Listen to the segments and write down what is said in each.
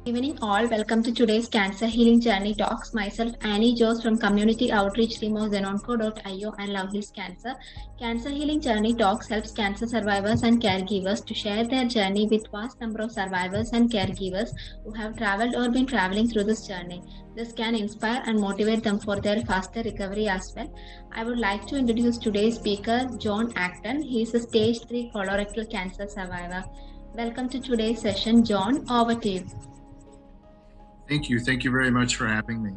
Evening all, welcome to today's Cancer Healing Journey Talks. Myself Annie Jose from Community Outreach Team of ZenOnco.io and Lovely's Cancer. Cancer Healing Journey Talks helps cancer survivors and caregivers to share their journey with vast number of survivors and caregivers who have traveled or been traveling through this journey. This can inspire and motivate them for their faster recovery as well. I would like to introduce today's speaker, Jon Acton. He is a stage 3 colorectal cancer survivor. Welcome to today's session, Jon. Over to you. Thank you. Thank you very much for having me.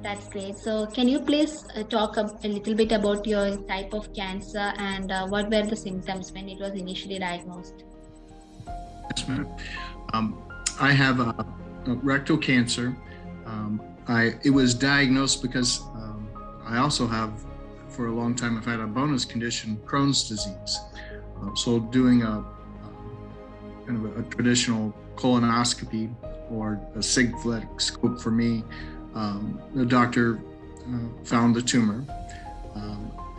That's great. So can you please talk a little bit about your type of cancer and what were the symptoms when it was initially diagnosed? Yes, ma'am. I have rectal cancer. It was diagnosed because I also have, for a long time, I've had a bonus condition, Crohn's disease. So doing a kind of a traditional colonoscopy or a SIG-FLEX scope for me, the doctor found the tumor.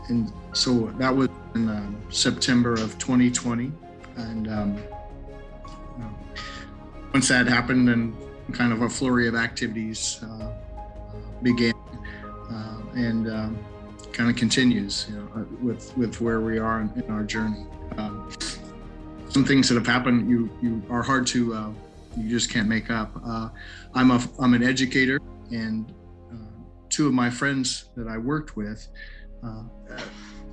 And so that was in September of 2020. And once that happened, then kind of a flurry of activities began and kind of continues, with where we are in our journey. Some things that have happened, you are hard to, you just can't make up. I'm an educator, and two of my friends that I worked with,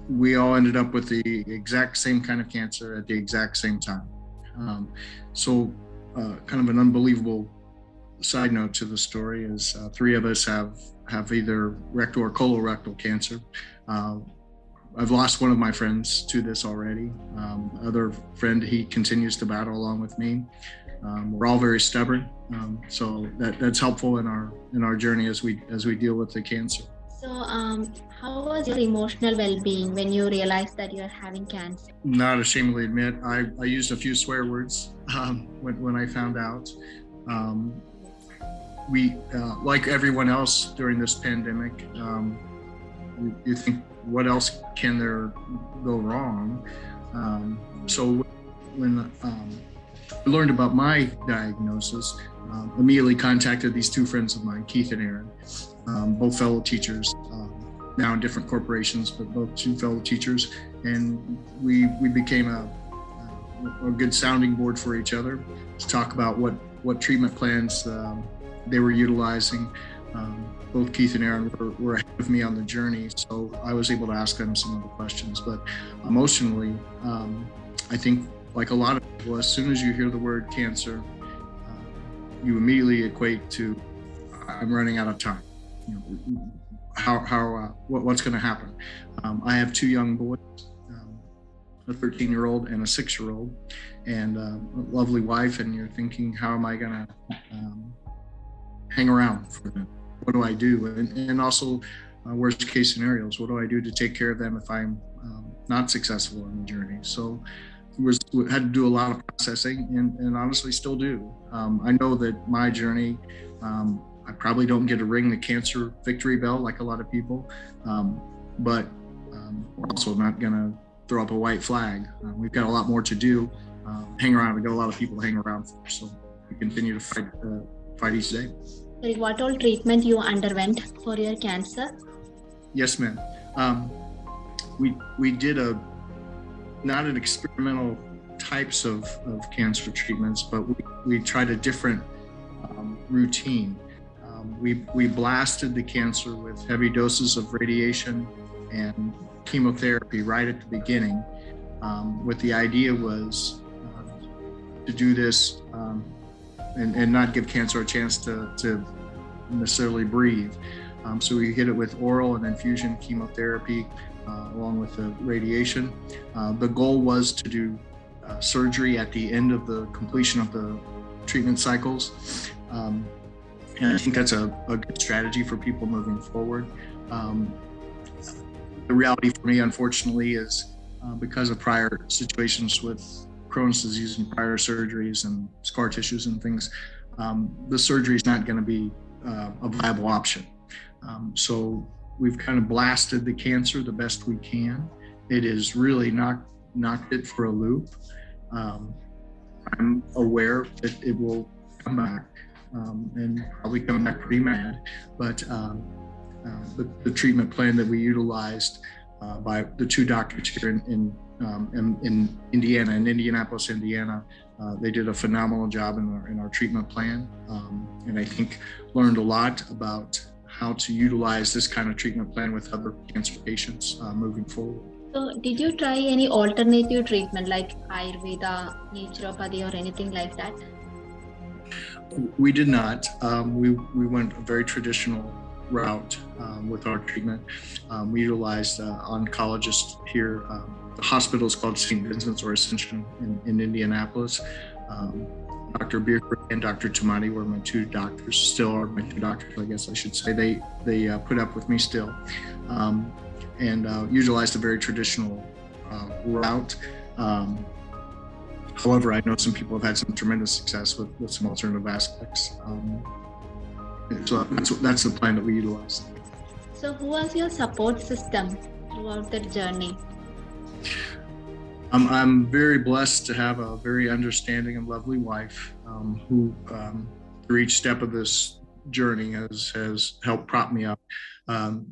we all ended up with the exact same kind of cancer at the exact same time. So kind of an unbelievable side note to the story is three of us have either rectal or colorectal cancer. I've lost one of my friends to this already. Other friend, he continues to battle along with me. We're all very stubborn, so that's helpful in our journey as we deal with the cancer. So, how was your emotional well-being when you realized that you are having cancer? Not ashamedly admit, I used a few swear words when I found out. We, like everyone else during this pandemic, you think, what else can there go wrong? So when I learned about my diagnosis, immediately contacted these two friends of mine, Keith and Aaron, both fellow teachers, now in different corporations, but both two fellow teachers. And we became a good sounding board for each other to talk about what treatment plans they were utilizing. Both Keith and Aaron were ahead of me on the journey, so I was able to ask them some of the questions. But emotionally, I think, like a lot of people, as soon as you hear the word cancer, you immediately equate to, I'm running out of time. What's going to happen? I have two young boys, a 13-year-old and a 6-year-old, and a lovely wife. And you're thinking, how am I going to hang around for them? What do I do? And also, worst case scenarios, what do I do to take care of them if I'm not successful in the journey? So we had to do a lot of processing, and honestly still do. I know that my journey, I probably don't get to ring the cancer victory bell like a lot of people, but we're also not going to throw up a white flag. We've got a lot more to do. Hang around. We've got a lot of people to hang around for, so we continue to fight each day. What all treatment you underwent for your cancer? Yes, ma'am. We did not an experimental types of cancer treatments, but we tried a different routine. We blasted the cancer with heavy doses of radiation and chemotherapy right at the beginning. With the idea was to do this and not give cancer a chance to necessarily breathe. So we hit it with oral and infusion chemotherapy along with the radiation. The goal was to do surgery at the end of the completion of the treatment cycles. And I think that's a good strategy for people moving forward. The reality for me, unfortunately, is because of prior situations with Crohn's disease and prior surgeries and scar tissues and things, the surgery is not going to be a viable option. So we've kind of blasted the cancer the best we can. It is really knocked it for a loop. I'm aware that it will come back and probably come back pretty mad. But the treatment plan that we utilized by the two doctors here in Indiana, in Indianapolis, Indiana, they did a phenomenal job in our treatment plan, and I think learned a lot about how to utilize this kind of treatment plan with other cancer patients moving forward. So did you try any alternative treatment like Ayurveda, naturopathy, or anything like that? We did not. We went a very traditional route with our treatment. We utilized oncologists here. The hospital is called St. Vincent's or Ascension in Indianapolis. Dr. Beer and Dr. Tamati were my two doctors, still are my two doctors, I guess I should say. They put up with me still, and utilized a very traditional route. However, I know some people have had some tremendous success with some alternative aspects. So that's the plan that we utilized. So who was your support system throughout that journey? I'm very blessed to have a very understanding and lovely wife who, through each step of this journey, has helped prop me up.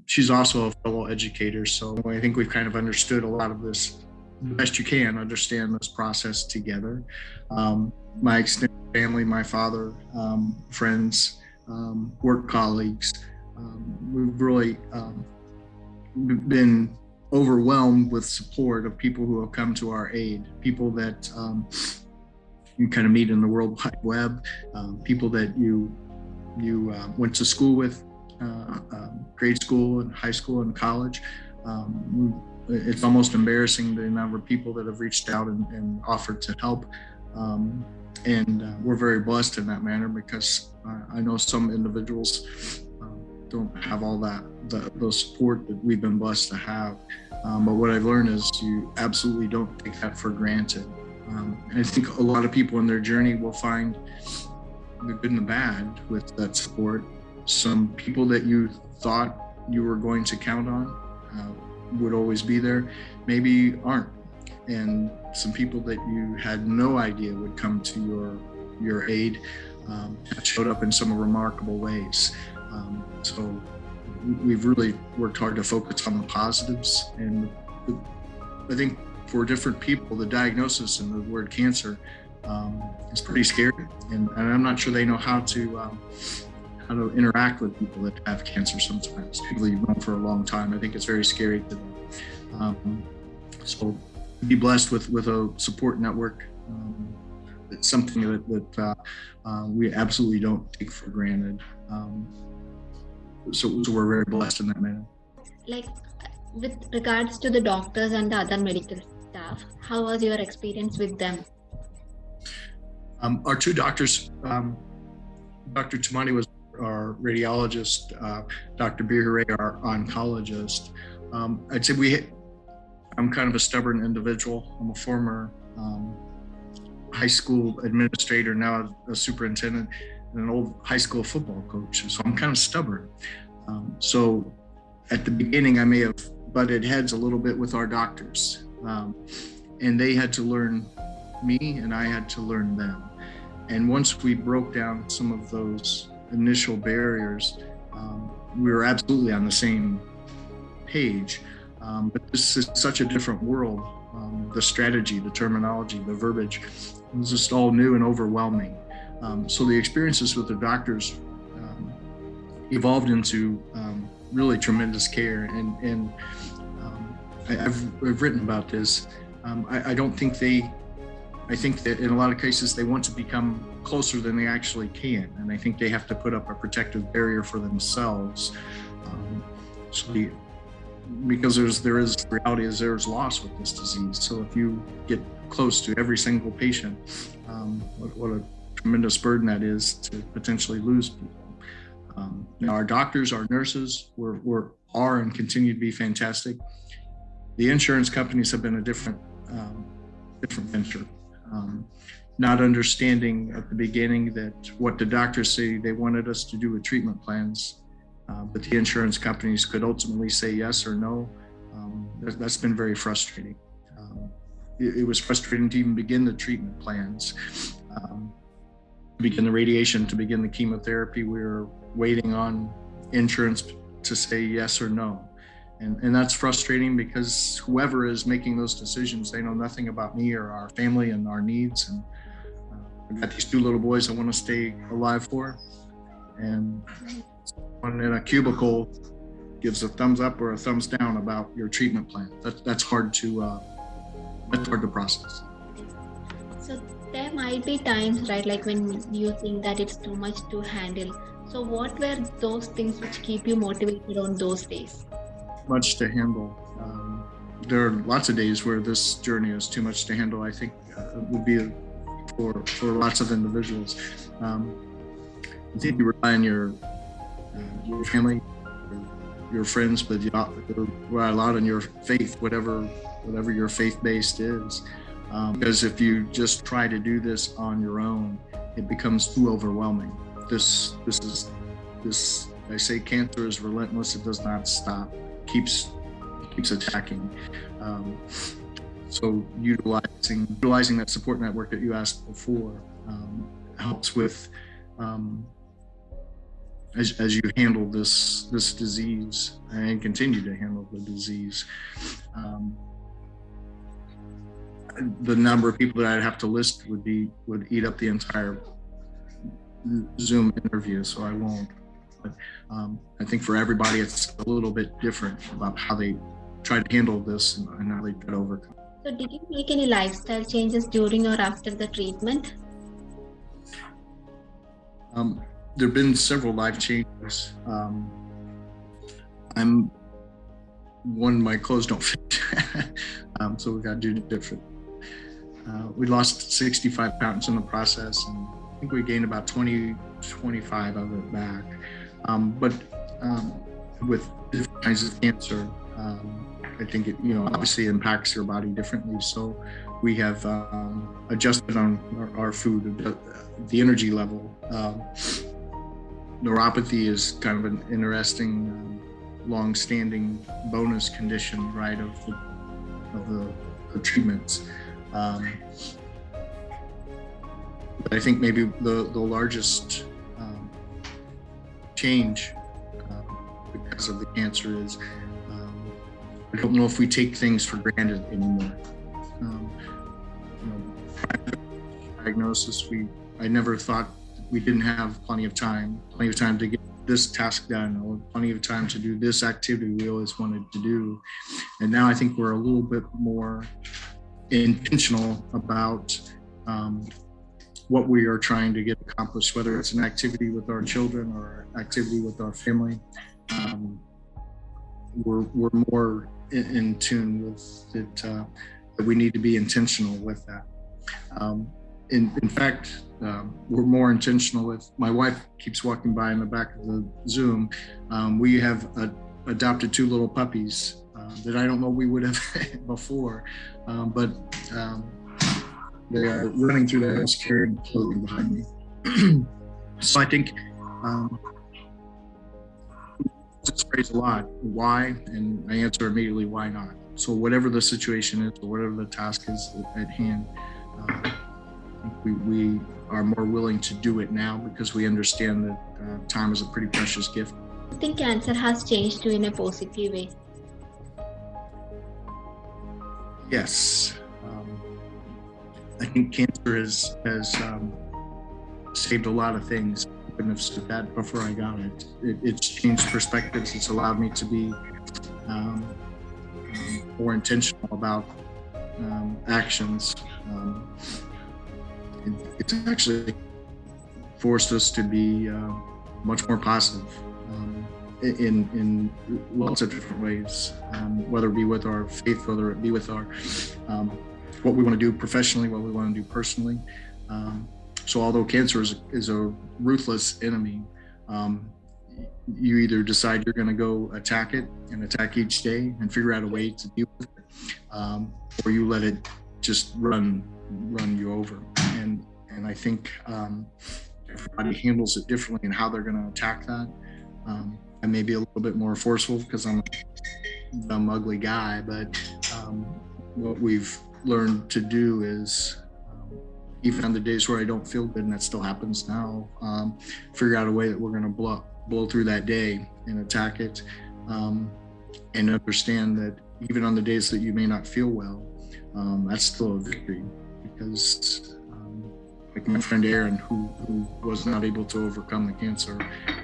She's also a fellow educator, so I think we've kind of understood a lot of this the best you can, understand this process together. My extended family, my father, friends, work colleagues, we've really been overwhelmed with support of people who have come to our aid, people that you kind of meet in the World Wide Web, people that you went to school with, grade school and high school and college. It's almost embarrassing the number of people that have reached out and offered to help. And we're very blessed in that manner because I know some individuals don't have all the support that we've been blessed to have. But what I've learned is you absolutely don't take that for granted. And I think a lot of people in their journey will find the good and the bad with that support. Some people that you thought you were going to count on would always be there, maybe aren't. And some people that you had no idea would come to your aid showed up in some remarkable ways. So we've really worked hard to focus on the positives. And I think for different people, the diagnosis and the word cancer is pretty scary. And I'm not sure they know how to interact with people that have cancer sometimes. People you've known for a long time. I think it's very scary to them. So be blessed with a support network. It's something that we absolutely don't take for granted. So we're very blessed in that manner. Like with regards to the doctors and the other medical staff, how was your experience with them? Our two doctors, Dr. Tamani was our radiologist, Dr. Birhare, our oncologist. I'd say I'm kind of a stubborn individual. I'm a former high school administrator, now a superintendent, and an old high school football coach. So I'm kind of stubborn. So at the beginning, I may have butted heads a little bit with our doctors. And they had to learn me and I had to learn them. And once we broke down some of those initial barriers, we were absolutely on the same page. But this is such a different world. The strategy, the terminology, the verbiage, it was just all new and overwhelming. So the experiences with the doctors evolved into really tremendous care. And I've written about this. I think that in a lot of cases they want to become closer than they actually can. And I think they have to put up a protective barrier for themselves. Because there is reality is there's loss with this disease. So if you get close to every single patient, what a tremendous burden that is to potentially lose people. Now our doctors, our nurses are and continue to be fantastic. The insurance companies have been a different venture. Not understanding at the beginning that what the doctors say they wanted us to do with treatment plans, but the insurance companies could ultimately say yes or no. That's been very frustrating. It was frustrating to even begin the treatment plans. begin the radiation, to begin the chemotherapy. We were waiting on insurance to say yes or no. And that's frustrating because whoever is making those decisions, they know nothing about me or our family and our needs. And I've got these 2 little boys I want to stay alive for. And someone in a cubicle gives a thumbs up or a thumbs down about your treatment plan. That's hard to process. So there might be times, right, like when you think that it's too much to handle. So what were those things which keep you motivated on those days? Much to handle. There are lots of days where this journey is too much to handle. I think it would be for lots of individuals. I think you rely on your family, your friends, but you rely a lot on your faith, whatever your faith-based is. Because if you just try to do this on your own, it becomes too overwhelming. This I say cancer is relentless. It does not stop. It keeps attacking. So utilizing that support network that you asked before helps with as you handle this disease and continue to handle the disease. The number of people that I'd have to list would eat up the entire Zoom interview, so I won't. But I think for everybody, it's a little bit different about how they try to handle this and how they try to overcome. So did you make any lifestyle changes during or after the treatment? There have been several life changes. My clothes don't fit, so we got to do different. We lost 65 pounds in the process, and I think we gained about 25 of it back. But with different kinds of cancer, I think it obviously impacts your body differently. So we have adjusted on our food, the energy level. Neuropathy is kind of an interesting, long-standing bonus condition, right, of the treatments. But I think maybe the largest change because of the cancer is I don't know if we take things for granted anymore. Diagnosis, I never thought we didn't have plenty of time to get this task done, or plenty of time to do this activity we always wanted to do. And now I think we're a little bit more intentional about what we are trying to get accomplished, whether it's an activity with our children or activity with our family. We're more in tune with it, that we need to be intentional with that. In fact, we're more intentional with, my wife keeps walking by in the back of the Zoom. We have adopted 2 little puppies that I don't know we would have before, but they are running through the house carrying clothing behind me. So I think this phrase a lot, why? And I answer immediately, why not? So whatever the situation is, or whatever the task is at hand, we are more willing to do it now because we understand that time is a pretty precious gift. I think cancer has changed you in a positive way. Yes. I think cancer has saved a lot of things. I couldn't have said that before I got it. It's changed perspectives. It's allowed me to be more intentional about actions. It's actually forced us to be much more positive in lots of different ways, whether it be with our faith, whether it be with our what we want to do professionally, what we want to do personally. So although cancer is a ruthless enemy, you either decide you're going to go attack it and attack each day and figure out a way to deal with it, or you let it just run you over. And I think everybody handles it differently in how they're going to attack that. I may be a little bit more forceful because I'm a dumb, ugly guy, but what we've learned to do is even on the days where I don't feel good, and that still happens now, figure out a way that we're going to blow through that day and attack it, and understand that even on the days that you may not feel well, that's still a victory, because like my friend Aaron, who was not able to overcome the cancer,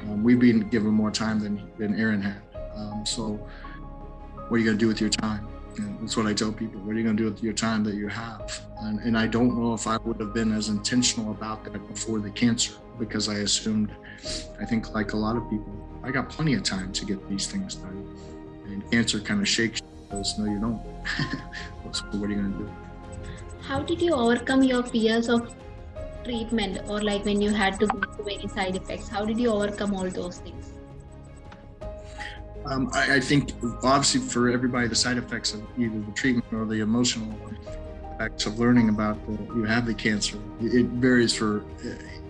we've been given more time than Aaron had. So what are you going to do with your time? And that's what I tell people. What are you going to do with your time that you have? And I don't know if I would have been as intentional about that before the cancer, because I assumed, I think like a lot of people, I got plenty of time to get these things done. And cancer kind of shakes you, says, no, you don't. So what are you going to do? How did you overcome your fears of treatment, or like when you had to go through any side effects? How did you overcome all those things? I think obviously for everybody, the side effects of either the treatment or the emotional effects of learning about you have the cancer, it varies for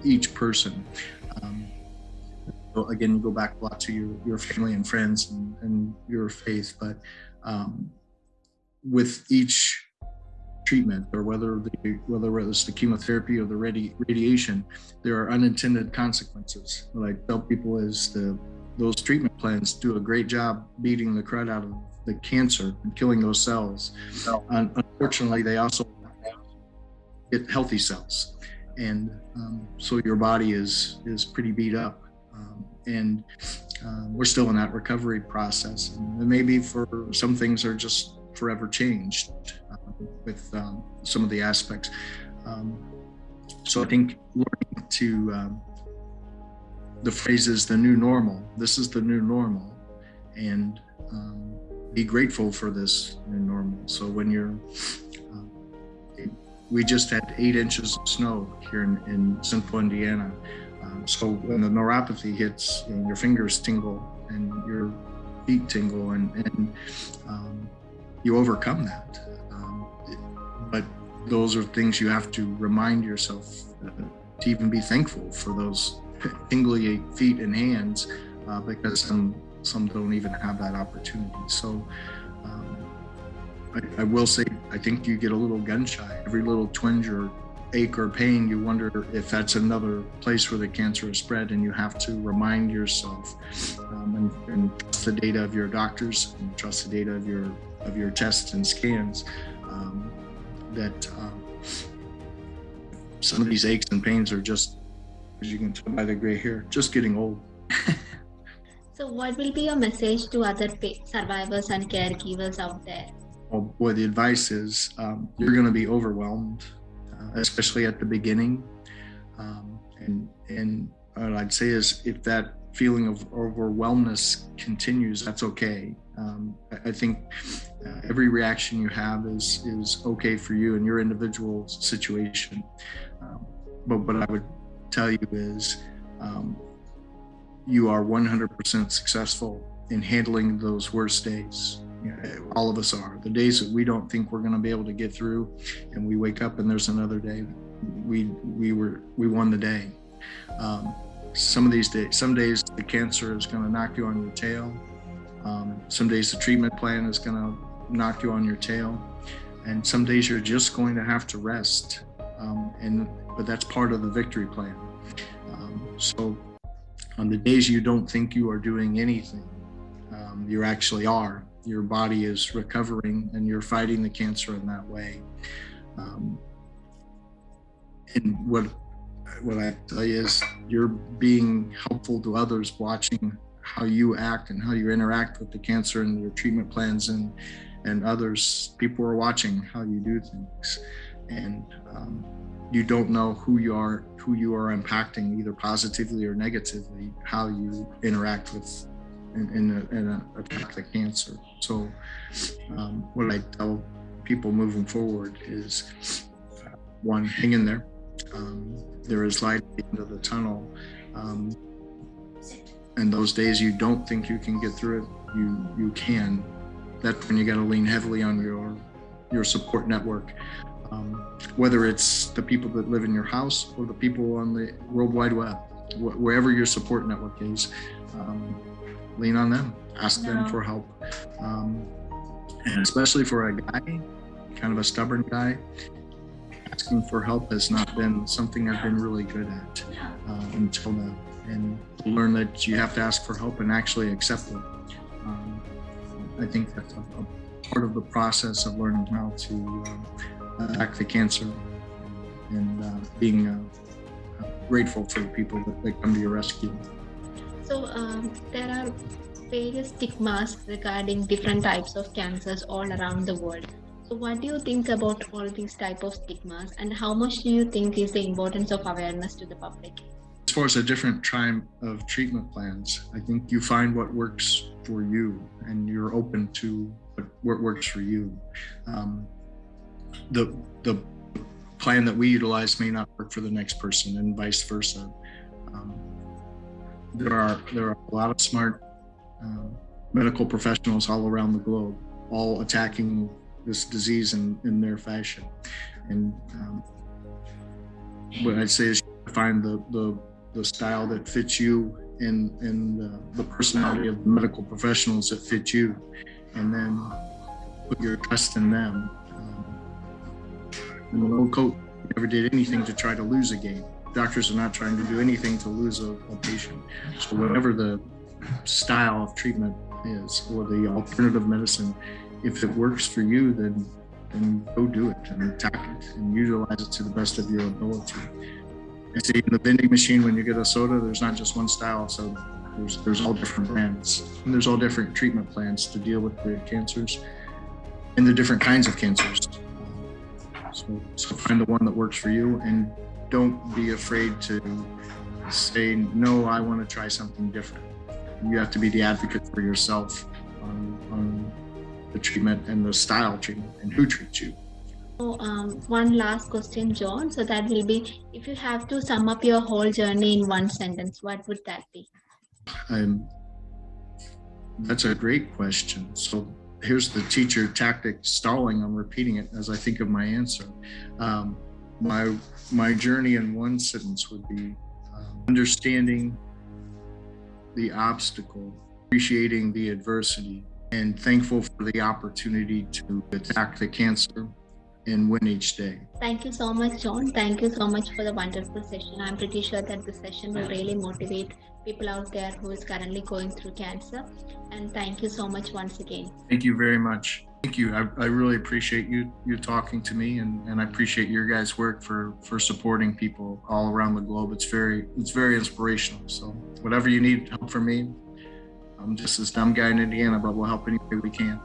each person. Again, you go back a lot to your family and friends and your faith, but with each treatment, or whether it's the chemotherapy or the radiation, there are unintended consequences. What I tell people is those treatment plans do a great job beating the crud out of the cancer and killing those cells. Unfortunately, they also get healthy cells, and so your body is pretty beat up, and we're still in that recovery process. And maybe for some things are just forever changed with some of the aspects. So I think learning to the phrase is the new normal. This is the new normal, and be grateful for this new normal. So when we just had 8 inches of snow here in central Indiana. So when the neuropathy hits, your fingers tingle and your feet tingle, and you overcome that. But those are things you have to remind yourself to even be thankful for those tingly feet and hands, because some don't even have that opportunity. So I will say, I think you get a little gun shy. Every little twinge or ache or pain, you wonder if that's another place where the cancer is spread, and you have to remind yourself and trust the data of your doctors and trust the data of your tests and scans, that some of these aches and pains are just, as you can tell by the gray hair, just getting old. So what will be your message to other survivors and caregivers out there? Well, boy, the advice is you're going to be overwhelmed, especially at the beginning. And what I'd say is, if that feeling of overwhelmness continues, that's okay. I think every reaction you have is okay for you and your individual situation. But what I would tell you is you are 100% successful in handling those worst days. All of us are. The days that we don't think we're going to be able to get through, and we wake up and there's another day, we won the day. Some days the cancer is going to knock you on your tail. Some days the treatment plan is going to knock you on your tail, and some days you're just going to have to rest. But that's part of the victory plan. So on the days you don't think you are doing anything, you actually are. Your body is recovering, and you're fighting the cancer in that way. And what I tell you is, you're being helpful to others, watching how you act and how you interact with the cancer and your treatment plans, and others. People are watching how you do things, and you don't know who you are impacting, either positively or negatively, how you interact with and attack the cancer. So what I tell people moving forward is, one, hang in there. There is light at the end of the tunnel. And those days you don't think you can get through it, you can. That's when you got to lean heavily on your support network. Whether it's the people that live in your house or the people on the World Wide Web, wherever your support network is, lean on them, ask them for help. And especially for a guy, kind of a stubborn guy, asking for help has not been something I've been really good at until now. And to learn that you have to ask for help and actually accept it. I think that's a part of the process of learning how to attack the cancer and being grateful for the people that come to your rescue. So there are various stigmas regarding different types of cancers all around the world. So what do you think about all these type of stigmas, and how much do you think is the importance of awareness to the public? As far as a different time of treatment plans, I think you find what works for you and you're open to what works for you. The plan that we utilize may not work for the next person, and vice versa. There are a lot of smart medical professionals all around the globe, all attacking this disease in their fashion. And what I'd say is find the style that fits you and the personality of the medical professionals that fit you, and then put your trust in them. And the old coach never did anything to try to lose a game. Doctors are not trying to do anything to lose a patient. So whatever the style of treatment is, or the alternative medicine, if it works for you, then go do it and attack it and utilize it to the best of your ability. I see in the vending machine when you get a soda, there's not just one style of soda. There's all different brands, and there's all different treatment plans to deal with the cancers and the different kinds of cancers. So find the one that works for you, and don't be afraid to say, no, I want to try something different. You have to be the advocate for yourself on the treatment and the style of treatment and who treats you. So, one last question, John. So that will be, if you have to sum up your whole journey in one sentence, what would that be? That's a great question. So here's the teacher tactic stalling. I'm repeating it as I think of my answer. My journey in one sentence would be understanding the obstacle, appreciating the adversity, and thankful for the opportunity to attack the cancer and win each day. Thank you so much, John. Thank you so much for the wonderful session. I'm pretty sure that this session will really motivate people out there who is currently going through cancer. And thank you so much once again. Thank you very much. Thank you. I really appreciate you talking to me, and I appreciate your guys' work for supporting people all around the globe. It's very inspirational. So whatever you need help from me, I'm just this dumb guy in Indiana, but we'll help any way we can.